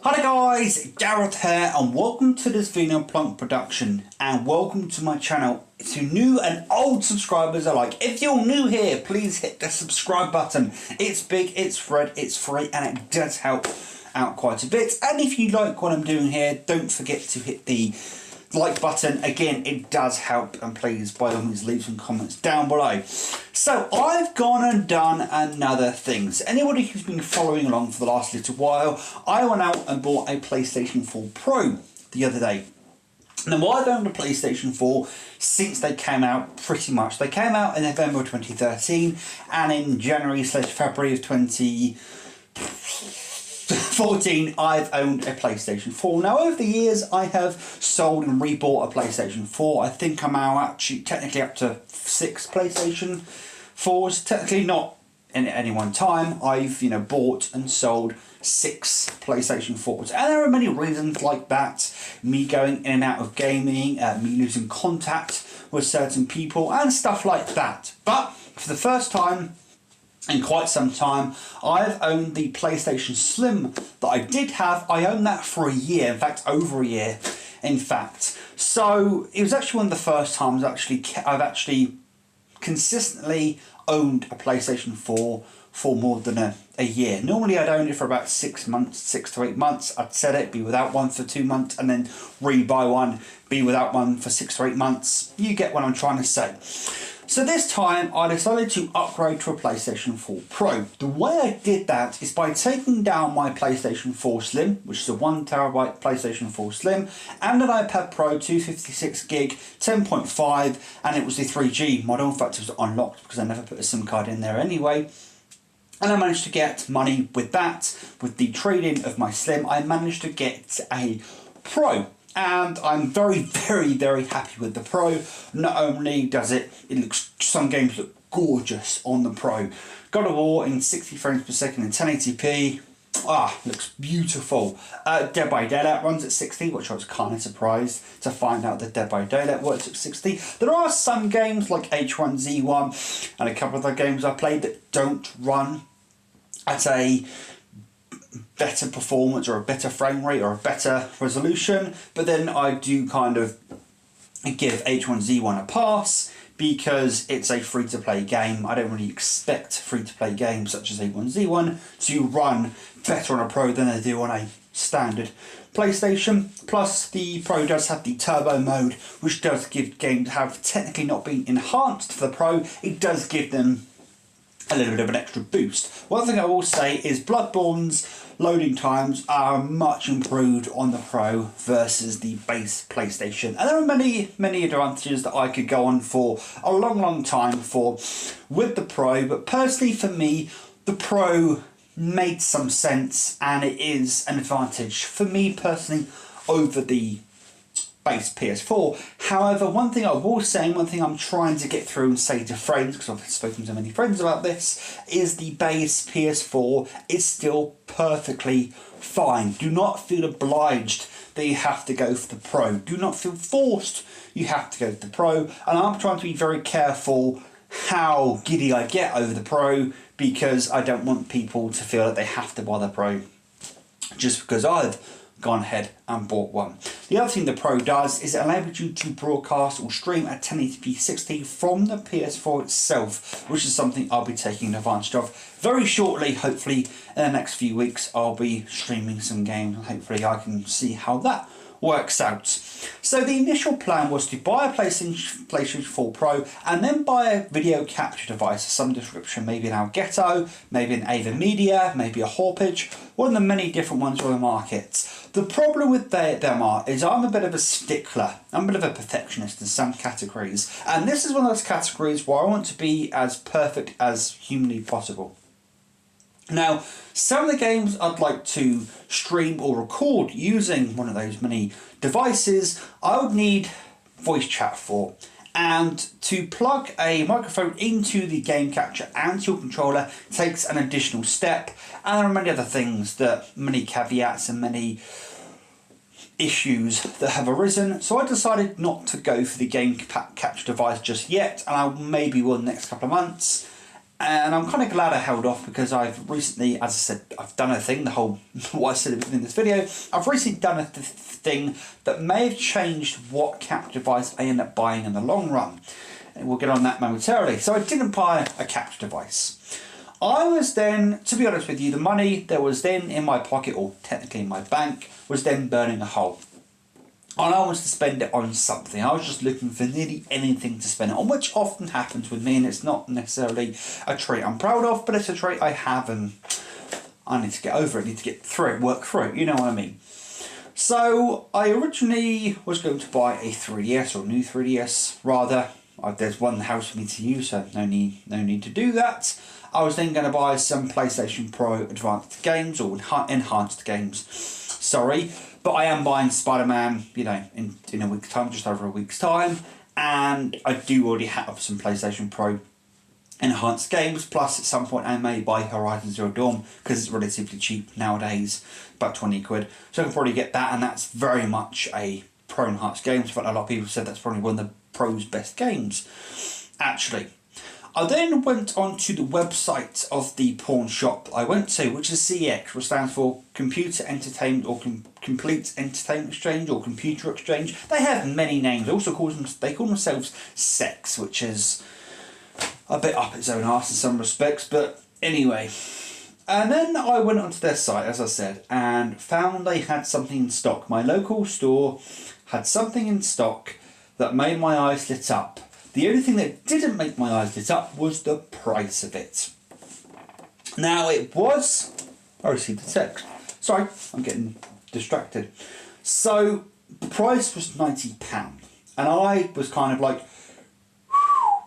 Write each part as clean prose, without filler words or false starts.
Hi guys, Gareth here and welcome to this Vino Plunk production and welcome to my channel. To new and old subscribers alike, if you're new here, please hit the subscribe button. It's big, it's red, it's free and it does help out quite a bit. And if you like what I'm doing here, don't forget to hit the like button. Again, it does help, and please by all means leave some comments down below. So I've gone and done another thing. So anybody who's been following along for the last little while, I went out and bought a PlayStation 4 Pro the other day. Now I've owned a PlayStation 4 since they came out, pretty much. They came out in November 2013 and in January/February of 2014 I've owned a PlayStation 4. Now over the years I have sold and rebought a PlayStation 4. I think I'm now actually technically up to 6 PlayStation 4s. Technically not in any one time. I've bought and sold 6 PlayStation 4s, and there are many reasons like that. Me going in and out of gaming, me losing contact with certain people and stuff like that. But for the first time in quite some time, I've owned the PlayStation Slim that I did have. I owned that for a year, in fact over a year in fact. So it was actually one of the first times I've actually consistently owned a PlayStation 4 for more than a year. Normally I'd own it for about 6 months, 6 to 8 months. I'd set it, be without one for 2 months, and then re-buy one, be without one for 6 to 8 months. You get what I'm trying to say. So this time I decided to upgrade to a PlayStation 4 Pro. The way I did that is by taking down my PlayStation 4 Slim, which is a 1TB PlayStation 4 Slim, and an iPad Pro 256GB 10.5, and it was the 3G model. In fact, it was unlocked because I never put a SIM card in there anyway. And I managed to get money with that. With the trade-in of my Slim, I managed to get a Pro. And I'm very, very, very happy with the Pro. Not only does some games look gorgeous on the Pro. God of War in 60 frames per second in 1080p. Looks beautiful. Dead by Daylight runs at 60, which I was kind of surprised to find out that Dead by Daylight works at 60. There are some games like H1Z1 and a couple of other games I played that don't run at a better performance or a better frame rate or a better resolution, but then I do kind of give H1Z1 a pass because it's a free-to-play game. I don't really expect free-to-play games such as H1Z1 to run better on a Pro than they do on a standard PlayStation. Plus the Pro does have the turbo mode, which does give games that have technically not been enhanced for the Pro. It does give them a little bit of an extra boost. One thing I will say is Bloodborne's loading times are much improved on the Pro versus the base PlayStation. And there are many, many advantages that I could go on for a long, long time with the Pro. But personally for me, the Pro made some sense and it is an advantage for me personally over the base PS4. However, one thing I will say, and one thing I'm trying to get through and say to friends, because I've spoken to many friends about this, is the base PS4 is still perfectly fine. Do not feel obliged that you have to go for the Pro. Do not feel forced you have to go for the Pro. And I'm trying to be very careful how giddy I get over the Pro, because I don't want people to feel that they have to buy the Pro just because I've gone ahead and bought one. The other thing the Pro does is it enables you to broadcast or stream at 1080p 60 from the PS4 itself, which is something I'll be taking advantage of very shortly. Hopefully in the next few weeks I'll be streaming some games and hopefully I can see how that works out. So the initial plan was to buy a PlayStation 4 Pro and then buy a video capture device of some description, maybe an Elgato, maybe an AVerMedia, maybe a Hauppauge, one of the many different ones on the market. The problem with them is I'm a bit of a stickler, I'm a bit of a perfectionist in some categories, and this is one of those categories where I want to be as perfect as humanly possible. Now, some of the games I'd like to stream or record using one of those many devices, I would need voice chat for. And to plug a microphone into the game capture and to your controller takes an additional step. And there are many other things, many caveats and many issues that have arisen. So I decided not to go for the game capture device just yet, and I maybe will in the next couple of months. And I'm kind of glad I held off, because I've recently, as I said, I've done a thing, the whole, what I said in this video, I've recently done a thing that may have changed what capture device I end up buying in the long run. And we'll get on that momentarily. So I didn't buy a capture device. I was then, to be honest with you, the money that was then in my pocket, or technically in my bank, was then burning a hole. And I wanted to spend it on something. I was just looking for nearly anything to spend it on, which often happens with me, and it's not necessarily a trait I'm proud of, but it's a trait I have, and I need to get over it, I need to get through it, work through it, you know what I mean. So I originally was going to buy a 3DS, or a new 3DS rather. There's one in the house for me to use, so no need to do that. I was then going to buy some PlayStation Pro advanced games, or enhanced games, sorry. But I am buying Spider-Man, you know, in a week's time, just over a week's time. And I do already have some PlayStation Pro enhanced games. Plus, at some point, I may buy Horizon Zero Dawn, because it's relatively cheap nowadays, about 20 quid. So I can probably get that, and that's very much a Pro enhanced game. In fact, a lot of people said that's probably one of the Pro's best games, actually. I then went on to the website of the pawn shop I went to, which is CEX, which stands for Computer Entertainment, or Complete Entertainment Exchange, or Computer Exchange. They have many names. They call themselves SEX, which is a bit up its own arse in some respects, but anyway. And then I went onto their site, as I said, and found they had something in stock. My local store had something in stock that made my eyes lit up. The only thing that didn't make my eyes lit up was the price of it. Now it was... I received a text. Sorry, I'm getting distracted. So the price was £90. And I was kind of like,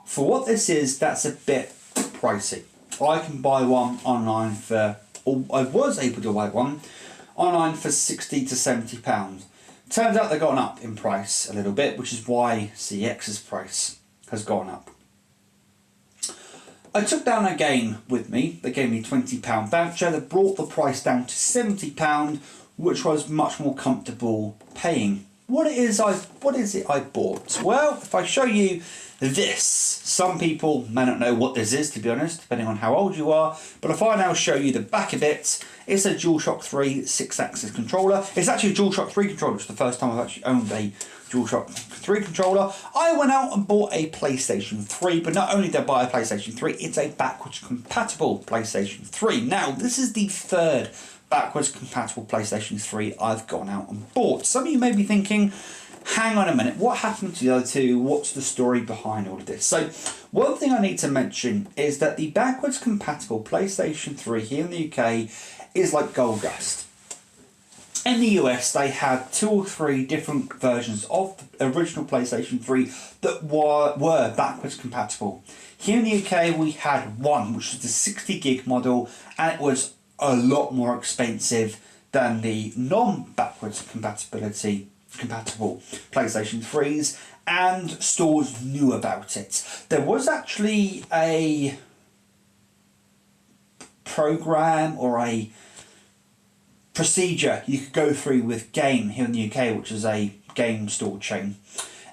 for what this is, that's a bit pricey. I can buy one online for... or I was able to buy one online for £60 to £70. Turns out they've gone up in price a little bit, which is why CEX's price has gone up. I took down a game with me. They gave me a £20 voucher that brought the price down to £70, which was much more comfortable paying. What is it I bought? Well, if I show you this, some people may not know what this is, to be honest, depending on how old you are, but if I now show you the back of it, it's a DualShock 3 6-axis controller. It's actually a DualShock 3 controller. It's the first time I've actually owned a DualShock 3 controller. I went out and bought a PlayStation 3, but not only did I buy a PlayStation 3, it's a backwards compatible PlayStation 3. Now, this is the third backwards compatible PlayStation 3 I've gone out and bought. Some of you may be thinking, hang on a minute, what happened to the other two? What's the story behind all of this? So, one thing I need to mention is that the backwards compatible PlayStation 3 here in the UK is like gold dust. In the US, they had 2 or 3 different versions of the original PlayStation 3 that were backwards compatible. Here in the UK, we had one, which was the 60 gig model, and it was a lot more expensive than the non-backwards compatible PlayStation 3s, and stores knew about it. There was actually a program or a procedure you could go through with Game here in the UK, which is a game store chain,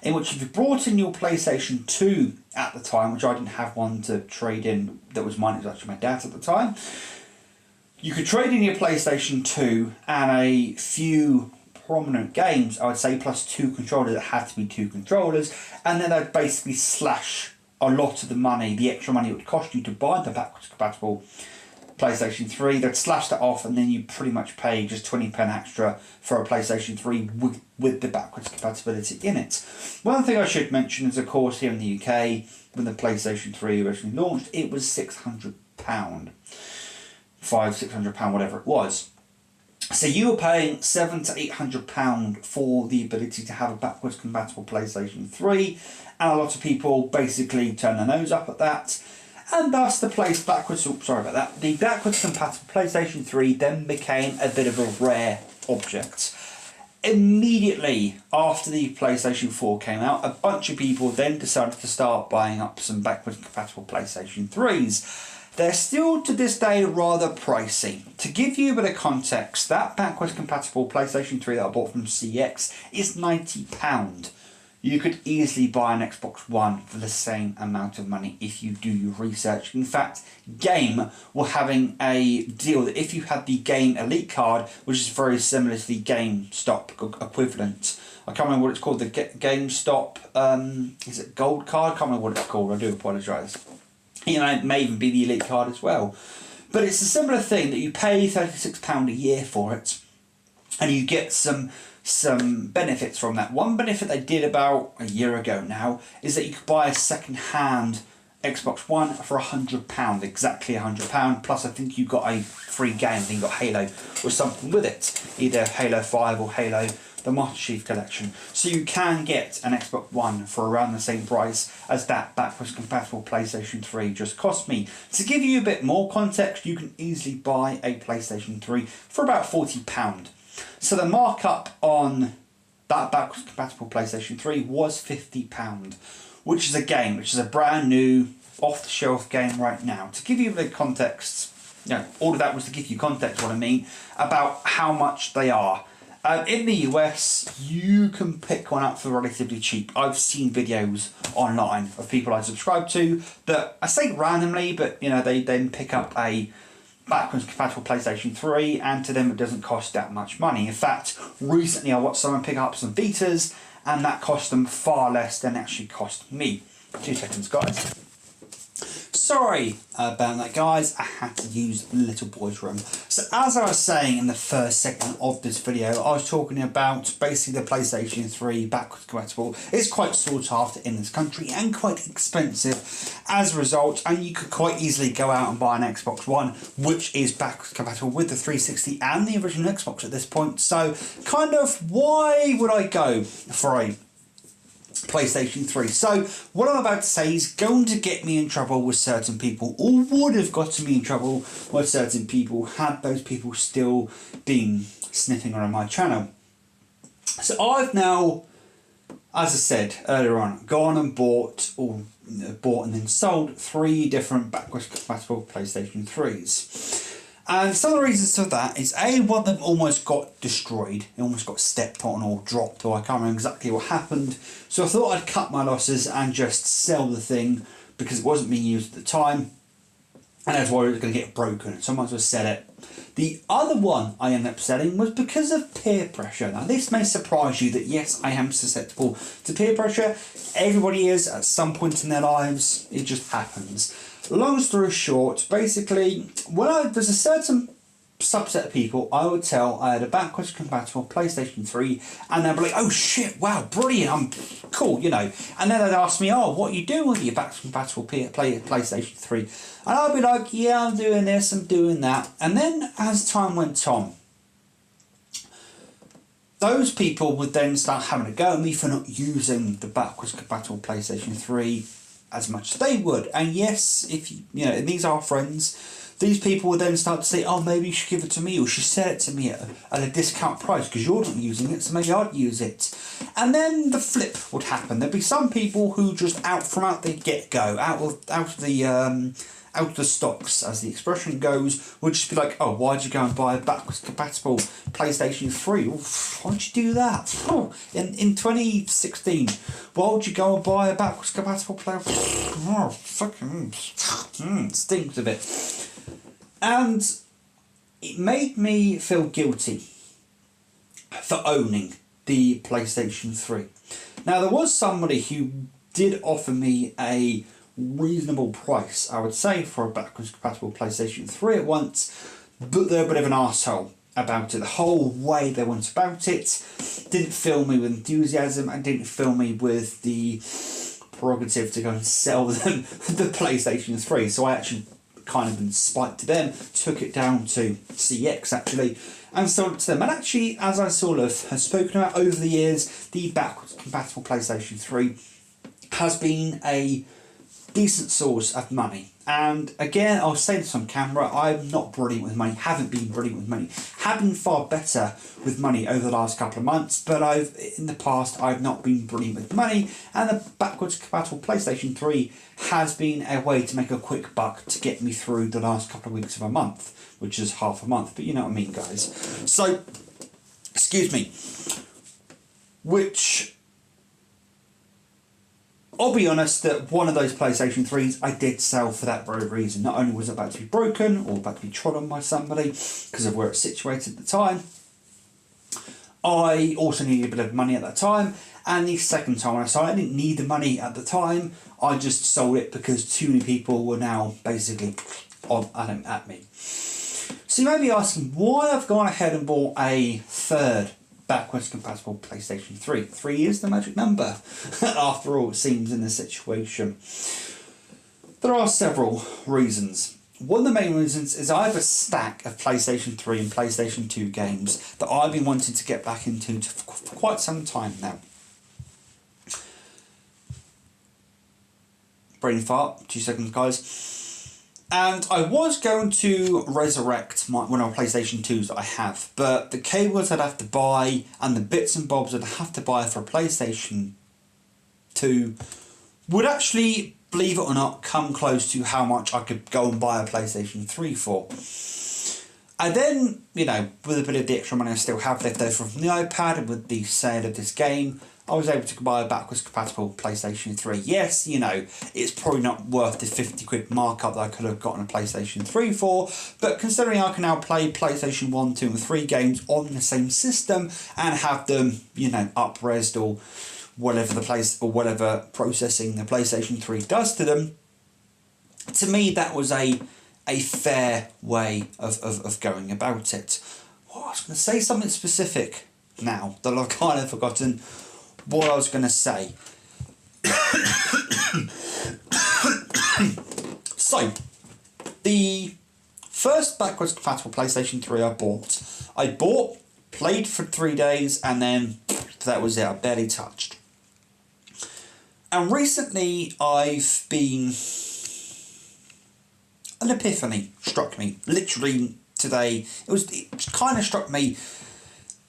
in which if you brought in your PlayStation 2 at the time, which I didn't have one to trade in that was mine, it was actually my dad's at the time, you could trade in your PlayStation 2 and a few prominent games, I would say, plus 2 controllers. It had to be 2 controllers, and then they'd basically slash a lot of the money, the extra money it would cost you to buy the backwards compatible PlayStation 3, they'd slash that off, and then you pretty much pay just 20p extra for a PlayStation 3 with the backwards compatibility in it. One thing I should mention is, of course, here in the UK, when the PlayStation 3 originally launched, it was £600. £600, whatever it was. So you were paying £700 to £800 for the ability to have a backwards compatible PlayStation 3, and a lot of people basically turn their nose up at that. And thus the the backwards compatible PlayStation 3 then became a bit of a rare object. Immediately after the PlayStation 4 came out, a bunch of people then decided to start buying up some backwards compatible PlayStation 3s. They're still to this day rather pricey. To give you a bit of context, that backwards compatible PlayStation 3 that I bought from CEX is £90. you could easily buy an Xbox One for the same amount of money if you do your research. In fact, Game were having a deal that if you had the Game Elite card, which is very similar to the GameStop equivalent, I can't remember what it's called, the GameStop, is it Gold card? I can't remember what it's called, I do apologise. You know, it may even be the Elite card as well. But it's a similar thing that you pay £36 a year for it, and you get some benefits from that. One benefit they did about a year ago now is that you could buy a second-hand Xbox One for £100, exactly £100. Plus, I think you got a free game. I think you got Halo or something with it, either Halo 5 or Halo the Master Chief Collection. So you can get an Xbox One for around the same price as that backwards compatible PlayStation 3 just cost me. To give you a bit more context, you can easily buy a PlayStation 3 for about £40. So the markup on that backwards compatible PlayStation 3 was £50, which is a brand new off-the-shelf game right now. To give you a bit of context, all of that was to give you context, what I mean, about how much they are. In the US, you can pick one up for relatively cheap. I've seen videos online of people I subscribe to that, I say randomly, but they then pick up a backwards compatible PlayStation 3, and to them it doesn't cost that much money. In fact, recently I watched someone pick up some Vitas, and that cost them far less than it actually cost me. 2 seconds, guys. Sorry about that, guys. I had to use the little boy's room. So as I was saying in the first segment of this video, I was talking about basically the PlayStation 3 backwards compatible. It's quite sought after in this country and quite expensive as a result, and you could quite easily go out and buy an Xbox One, which is backwards compatible with the 360 and the original Xbox at this point. So kind of, why would I go for a PlayStation 3? So what I'm about to say is going to get me in trouble with certain people, or would have gotten me in trouble with certain people had those people still been sniffing around my channel. So I've now, as I said earlier on, gone and bought and then sold 3 different backwards compatible PlayStation 3s. And some of the reasons for that is one of them almost got destroyed. It almost got stepped on or dropped, or I can't remember exactly what happened. So I thought I'd cut my losses and just sell the thing because it wasn't being used at the time. And that's why it was going to get broken, so I might as well sell it. The other one I ended up selling was because of peer pressure. Now this may surprise you that yes, I am susceptible to peer pressure. Everybody is at some point in their lives. It just happens. Long story short, basically, there's a certain subset of people I would tell I had a backwards compatible PlayStation 3, and they'd be like, oh shit, wow, brilliant, I'm cool, And then they'd ask me, oh, what are you doing with your backwards compatible PlayStation 3? And I'd be like, yeah, I'm doing this, I'm doing that. And then as time went on, those people would then start having a go at me for not using the backwards compatible PlayStation 3 as much as they would. And yes, if these are friends, these people would then start to say, oh, maybe you should give it to me, or you should sell it to me at a discount price because you're not using it, so maybe I'd use it. And then the flip would happen. There'd be some people who just out the get-go, out of the stocks, as the expression goes, would just be like, oh, why'd you go and buy a backwards compatible PlayStation 3? Why'd you do that? In 2016, why would you go and buy a backwards compatible PlayStation? Oh, fucking stinks a bit. And it made me feel guilty for owning the PlayStation 3. Now, there was somebody who did offer me a reasonable price, I would say, for a backwards compatible PlayStation 3 at once, but they're a bit of an arsehole about it. The whole way they went about it didn't fill me with enthusiasm and didn't fill me with the prerogative to go and sell them the PlayStation 3. So I actually, kind of in spite to them, took it down to CX actually and sold it to them. And actually, as I sort of have spoken about over the years, the backwards compatible PlayStation 3 has been a decent source of money. And again, I'll say this on camera, I'm not brilliant with money, haven't been brilliant with money, have been far better with money over the last couple of months, but in the past I've not been brilliant with money, and the backwards compatible PlayStation 3 has been a way to make a quick buck to get me through the last couple of weeks of a month, which is half a month, but you know what I mean, guys. So, excuse me, which I'll be honest that one of those PlayStation 3s I did sell for that very reason. Not only was it about to be broken or about to be trod on by somebody because of where it's situated at the time, I also needed a bit of money at that time. And the second time when I sold it, I didn't need the money at the time. I just sold it because too many people were now basically at me. So you may be asking why I've gone ahead and bought a third backwards compatible PlayStation 3. 3 is the magic number, after all, it seems, in this situation. There are several reasons. One of the main reasons is I have a stack of PlayStation 3 and PlayStation 2 games that I've been wanting to get back into for quite some time now. Brain fart, 2 seconds guys. And I was going to resurrect one of my PlayStation 2s that I have, but the cables I'd have to buy and the bits and bobs I'd have to buy for a PlayStation 2 would actually, believe it or not, come close to how much I could go and buy a PlayStation 3 for. I then, with a bit of the extra money I still have left over from the iPad and with the sale of this game, I was able to buy a backwards compatible PlayStation 3. Yes, it's probably not worth the 50 quid markup that I could have gotten a PlayStation 3 for, but considering I can now play PlayStation 1, 2 and 3 games on the same system and have them, up-resed or whatever processing the PlayStation 3 does to them, to me that was a fair way of going about it. Well, I was going to say something specific now that I've kind of forgotten what I was going to say. So, the first backwards compatible PlayStation 3 I bought, played for 3 days, and then that was it. I barely touched. And recently I've been... an epiphany struck me. Literally today. It kind of struck me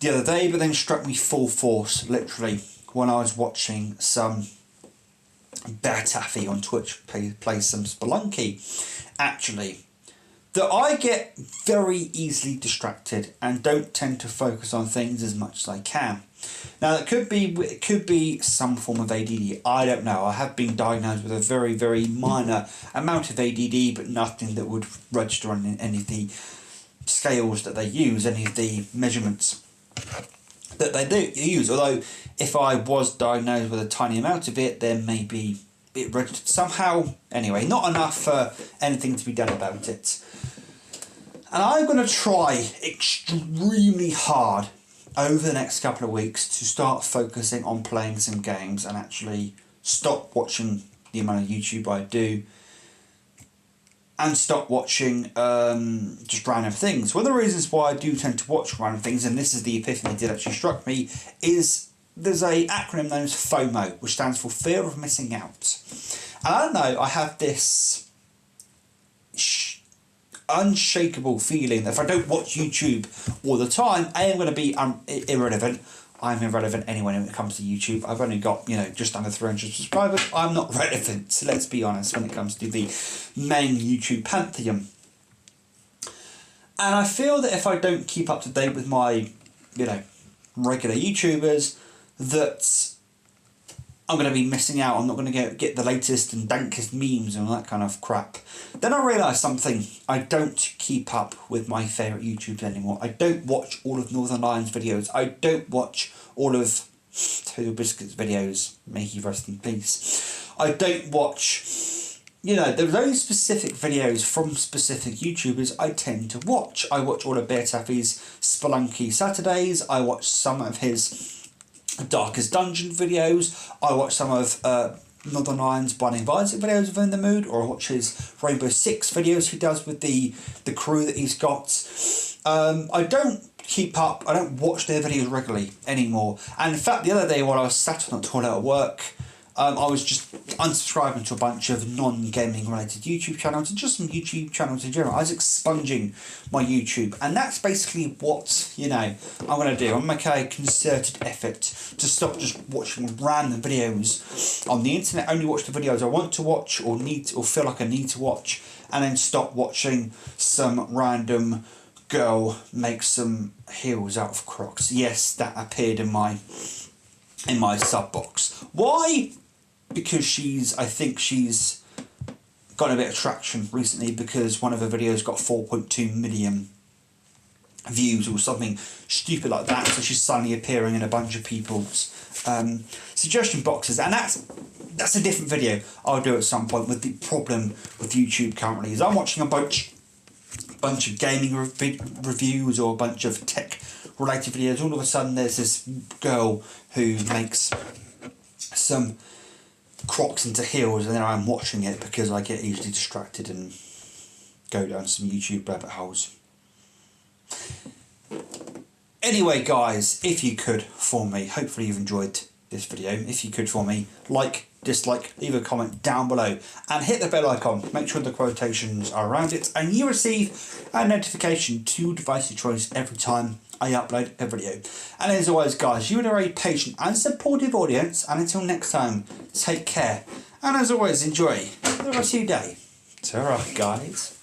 the other day, but then struck me full force, literally, when I was watching some Bear Taffy on Twitch play some Spelunky, actually, that I get very easily distracted and don't tend to focus on things as much as I can. Now, it could be some form of ADD. I don't know. I have been diagnosed with a very, very minor amount of ADD, but nothing that would register on any of the scales that they use, any of the measurements that they do use. Although, if I was diagnosed with a tiny amount of it, then maybe it registered somehow. Anyway, not enough for anything to be done about it. And I'm going to try extremely hard over the next couple of weeks to start focusing on playing some games and actually stop watching the amount of YouTube I do and stop watching just random things. One of the reasons why I do tend to watch random things, and this is the epiphany that actually struck me, is there's a acronym known as FOMO, which stands for fear of missing out. And I don't know, I have this unshakable feeling that if I don't watch YouTube all the time, I am going to be irrelevant. I'm irrelevant anyway when it comes to YouTube. I've only got, just under 300 subscribers. I'm not relevant, so let's be honest, when it comes to the main YouTube pantheon. And I feel that if I don't keep up to date with my, regular YouTubers, that I'm going to be missing out. I'm not going to get the latest and dankest memes and all that kind of crap. Then I realised something. I don't keep up with my favourite YouTubers anymore. I don't watch all of Northern Lions videos. I don't watch all of Total Biscuits videos. May he rest in peace. I don't watch... there are very specific videos from specific YouTubers I tend to watch. I watch all of Bear Taffy's Spelunky Saturdays. I watch some of his Darkest Dungeon videos. I watch some of Northern Lions Binding of Isaac videos of In the Mood, or I watch his Rainbow Six videos he does with the crew that he's got. I don't keep up, I don't watch their videos regularly anymore. And in fact, the other day while I was sat on the toilet at work, I was just unsubscribing to a bunch of non-gaming related YouTube channels and just some YouTube channels in general. I was expunging my YouTube, and that's basically what, I'm going to do. I'm going to make a concerted effort to stop just watching random videos on the internet, only watch the videos I want to watch or feel like I need to watch, and then stop watching some random girl make some heels out of Crocs. Yes, that appeared in my sub box. Why? because I think she's gotten a bit of traction recently because one of her videos got 4.2 million views or something stupid like that, so she's suddenly appearing in a bunch of people's suggestion boxes, and that's a different video I'll do at some point. With the problem with YouTube currently is I'm watching a bunch of gaming reviews or a bunch of tech related videos. All of a sudden there's this girl who makes some Crocs into heels, and then I'm watching it because I get easily distracted and go down some YouTube rabbit holes. Anyway guys, if you could for me, hopefully you've enjoyed this video, if you could for me, like, dislike, leave a comment down below and hit the bell icon, make sure the quotations are around it and you receive a notification to your device of choice every time I upload a video. And as always guys, you are a very patient and supportive audience, and until next time, take care and as always enjoy the rest of your day. Ta-ra guys.